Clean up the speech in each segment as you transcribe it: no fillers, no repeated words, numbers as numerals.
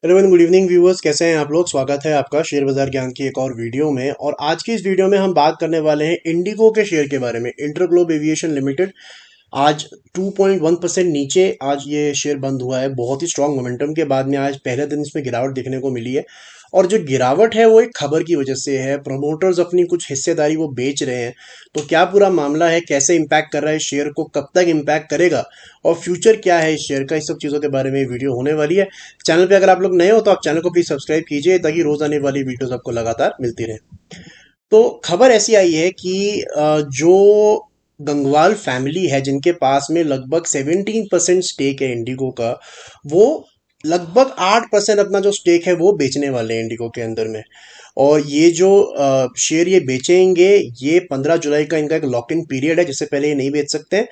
Hello and good evening viewers, कैसे हैं आप लोग। स्वागत है आपका शेयर बाजार ज्ञान की एक और वीडियो में। और आज की इस वीडियो में हम बात करने वाले हैं इंडिगो के शेयर के बारे में। इंटरग्लोब एविएशन लिमिटेड आज 2.1% नीचे आज ये शेयर बंद हुआ है। बहुत ही स्ट्रांग मोमेंटम के बाद में आज पहले दिन इसमें गिरावट देखने को मिली है। और जो गिरावट है वो एक खबर की वजह से है। प्रमोटर्स अपनी कुछ हिस्सेदारी वो बेच रहे हैं। तो क्या पूरा मामला है, कैसे इम्पैक्ट कर रहा है शेयर को, कब तक इम्पैक्ट करेगा और फ्यूचर क्या है इस शेयर का, इस सब चीज़ों के बारे में वीडियो होने वाली है। चैनल पे अगर आप लोग नए हो तो आप चैनल को प्लीज सब्सक्राइब कीजिए ताकि रोज आने वाली वीडियोस आपको लगातार मिलती रहे। तो खबर ऐसी आई है कि जो गंगवाल फैमिली है जिनके पास में लगभग 17% स्टेक है इंडिगो का, वो लगभग 8% अपना जो स्टेक है वो बेचने वाले हैं इंडिगो के अंदर में। और ये जो शेयर ये बेचेंगे, ये 15 जुलाई का इनका एक लॉक इन पीरियड है, जिससे पहले ये नहीं बेच सकते।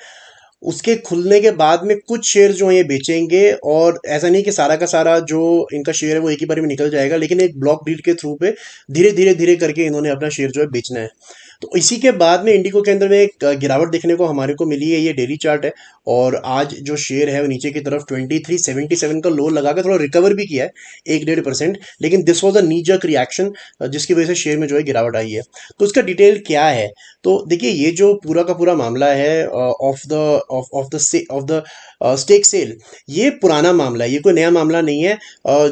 उसके खुलने के बाद में कुछ शेयर जो हैं ये बेचेंगे। और ऐसा नहीं कि सारा का सारा जो इनका शेयर है वो एक ही बार में निकल जाएगा, लेकिन एक ब्लॉक डील के थ्रू पे धीरे धीरे करके इन्होंने अपना शेयर जो है बेचना है। तो इसी के बाद में इंडिगो के अंदर में एक गिरावट देखने को हमारे को मिली है। ये डेली चार्ट है और आज जो शेयर है वो नीचे की तरफ 2377 का लो लगा के थोड़ा रिकवर भी किया है 1-1.5%। लेकिन this was a knee jerk reaction जिसकी वजह से शेयर में जो है गिरावट आई है। तो इसका डिटेल क्या है, तो देखिए ये जो पूरा का पूरा मामला है ऑफ द स्टेक सेल, ये पुराना मामला है, ये कोई नया मामला नहीं है।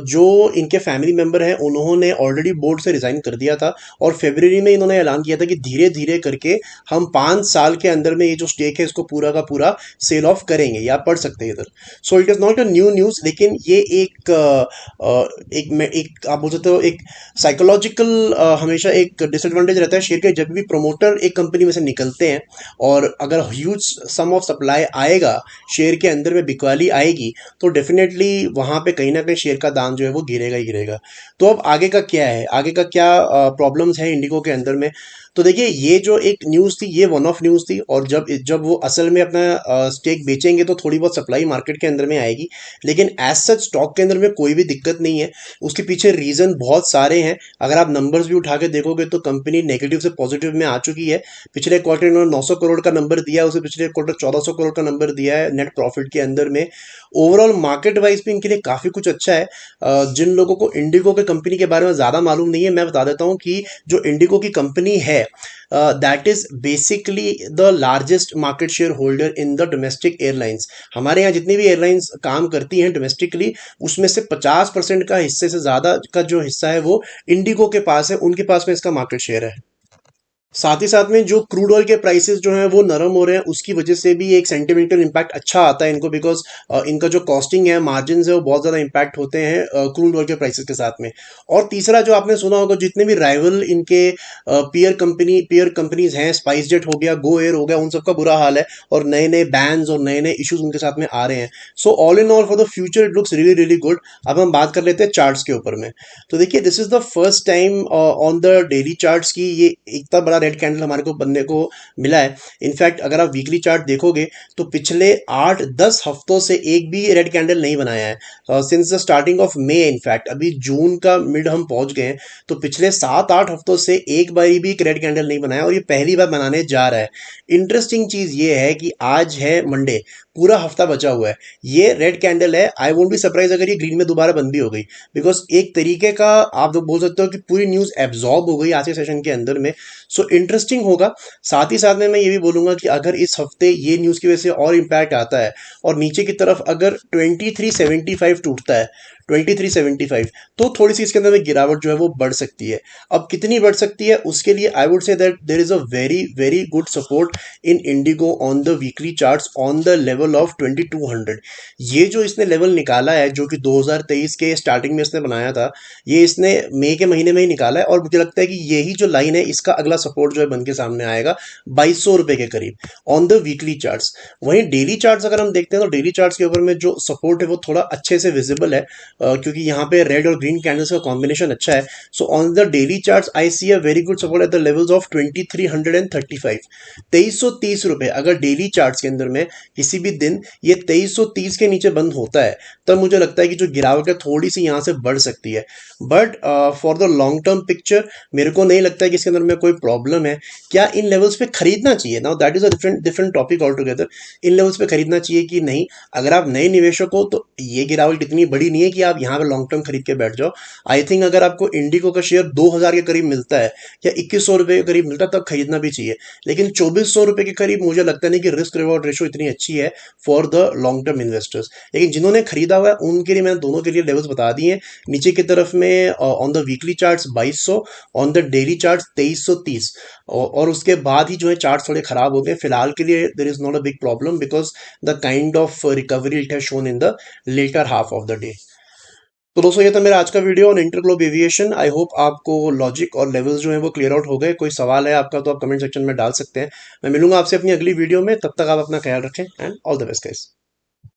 जो इनके फैमिली मेंबर हैं उन्होंने ऑलरेडी बोर्ड से रिजाइन कर दिया था और फरवरी में इन्होंने ऐलान किया था कि धीरे धीरे करके हम 5 साल के अंदर में ये जो स्टेक है इसको पूरा का पूरा सेल ऑफ करेंगे। या आप पढ़ सकते हैं इधर। So it is not a new news, लेकिन ये एक आप बोल सकते हो एक साइकोलॉजिकल हमेशा एक डिसएडवांटेज रहता है शेयर के। जब भी प्रमोटर एक कंपनी में से निकलते हैं और अगर ह्यूज सम ऑफ सप्लाई आएगा, शेयर के अंदर में बिकवाली आएगी, तो डेफिनेटली वहां पे कहीं ना कहीं शेयर का दाम जो है वो गिरेगा ही गिरेगा। तो अब आगे का क्या है, आगे का क्या प्रॉब्लम्स है इंडिगो के अंदर में। तो देखिए ये जो एक न्यूज़ थी ये वन ऑफ न्यूज़ थी, और जब जब वो असल में अपना स्टेक बेचेंगे तो थोड़ी बहुत सप्लाई मार्केट के अंदर में आएगी। लेकिन एज सच स्टॉक के अंदर में कोई भी दिक्कत नहीं है। उसके पीछे रीज़न बहुत सारे हैं। अगर आप नंबर्स भी उठा के देखोगे तो कंपनी नेगेटिव से पॉजिटिव में आ चुकी है। पिछले क्वार्टर इन्होंने 900 करोड़ का नंबर दिया है, उसे पिछले क्वार्टर 1400 करोड़ का नंबर दिया है नेट प्रॉफिट के अंदर में। ओवरऑल मार्केट वाइज भी इनके लिए काफ़ी कुछ अच्छा है। जिन लोगों को इंडिगो के कंपनी के बारे में ज़्यादा मालूम नहीं है, मैं बता देता हूँ कि जो इंडिगो की कंपनी है, that is basically the largest market share holder in the domestic airlines. हमारे यहाँ जितनी भी एयरलाइंस काम करती हैं डोमेस्टिकली, उसमें से 50% का हिस्से से ज़्यादा का जो हिस्सा है वो इंडिगो के पास है, उनके पास में इसका मार्केट शेयर है। साथ ही साथ में जो क्रूड ऑयल के प्राइसेस जो हैं वो नरम हो रहे हैं, उसकी वजह से भी एक सेंटिमेंटल इम्पैक्ट अच्छा आता है इनको, बिकॉज इनका जो कॉस्टिंग है, मार्जिन है, वो बहुत ज़्यादा इम्पैक्ट होते हैं क्रूड ऑयल के प्राइसेस के साथ में। और तीसरा जो आपने सुना होगा, जितने भी राइवल इनके पीयर कंपनीज हैं, स्पाइस जेट हो गया, गो एयर हो गया, उन सबका बुरा हाल है। और नए नए बैन्स और नए नए इश्यूज उनके साथ में आ रहे हैं। So all in all for the future it looks really really good. अब हम बात कर लेते हैं चार्ट्स के ऊपर में। तो देखिए this is the first time on the daily charts की ये इतना बड़ा रेड कैंडल हमारे को बनने को मिला है। इनफैक्ट अगर आप वीकली चार्ट देखोगे तो पिछले 8-10 हफ्तों से एक भी रेड कैंडल नहीं बनाया है since the starting of May. In fact अभी जून का मिड हम पहुंच गए हैं, तो पिछले 7-8 हफ्तों से एक बारी भी एक रेड कैंडल नहीं बनाया और ये पहली बार बनाने जा रहा है। इंटरेस्टिंग चीज ये है कि आज है मंडे, पूरा हफ्ता बचा हुआ है, ये रेड कैंडल है। आई वोंट बी सरप्राइज अगर ये ग्रीन में दोबारा बंद भी हो गई, बिकॉज एक तरीके का आप तो बोल सकते हो कि पूरी न्यूज़ एब्जॉर्ब हो गई आज के सेशन के अंदर में। सो इंटरेस्टिंग होगा। साथ ही साथ में मैं ये भी बोलूंगा कि अगर इस हफ्ते ये न्यूज़ की वजह से और इम्पैक्ट आता है और नीचे की तरफ अगर 2375 टूटता है, 2375, तो थोड़ी सी इसके अंदर में गिरावट जो है वो बढ़ सकती है। अब कितनी बढ़ सकती है उसके लिए I would say that there is a very very good support in IndiGo on the weekly charts on the level of 2200। ये जो इसने लेवल निकाला है, जो कि 2023 के स्टार्टिंग में इसने बनाया था, ये इसने मई के महीने में ही निकाला है। और मुझे लगता है कि यही जो लाइन है इसका अगला सपोर्ट जो है बन के सामने आएगा 2200 रुपए के करीब ऑन द वीकली चार्ट्स। वहीं डेली चार्ट्स अगर हम देखते हैं तो डेली चार्ट्स के ऊपर में जो सपोर्ट है वो थोड़ा अच्छे से विजिबल है, क्योंकि यहाँ पे रेड और ग्रीन कैंडल्स का कॉम्बिनेशन अच्छा है। So on the daily charts I see a very good support at the levels of 2335, 2330 रुपए। अगर डेली चार्ट्स के अंदर में किसी भी दिन ये 2330 के नीचे बंद होता है, तब मुझे लगता है कि जो गिरावट है थोड़ी सी यहाँ से बढ़ सकती है। But for the long term picture मेरे को नहीं लगता है कि इसके अंदर में कोई प्रॉब्लम है। क्या इन लेवल्स पे खरीदना चाहिए, now that is a different different topic all together. In levels पे खरीदना चाहिए कि नहीं, अगर आप नए निवेशक हो तो ये गिरावट इतनी बड़ी नहीं है कि आप यहाँ पे लॉन्ग टर्म खरीद के बैठ जाओ। आई थिंक अगर आपको इंडिगो का शेयर 2000 के करीब मिलता है या 2100 रुपये के करीब मिलता है तब खरीदना भी चाहिए, लेकिन 2400 रुपये के करीब मुझे लगता नहीं कि रिस्क रिवॉर्ड रेशो इतनी अच्छी है for the long term investors. लेकिन जिन्होंने खरीदा हुआ है उनके लिए मैंने दोनों के लिए लेवल्स बता दिए हैं। नीचे की तरफ में on the weekly charts 2200, on the daily charts 2330, और उसके बाद ही जो है चार्ट थोड़े खराब हो गए। फिलहाल के लिए there is not a big problem because the kind of recovery it has shown in the latter half of the day. तो दोस्तों ये था मेरा आज का video on InterGlobe Aviation. I hope आपको लॉजिक और लेवल्स जो है वो क्लियर आउट हो गए। कोई सवाल है आपका तो आप कमेंट सेक्शन में डाल सकते हैं। मैं मिलूंगा आपसे अपनी अगली वीडियो में, तब तक आप अपना ख्याल रखें and all the best guys.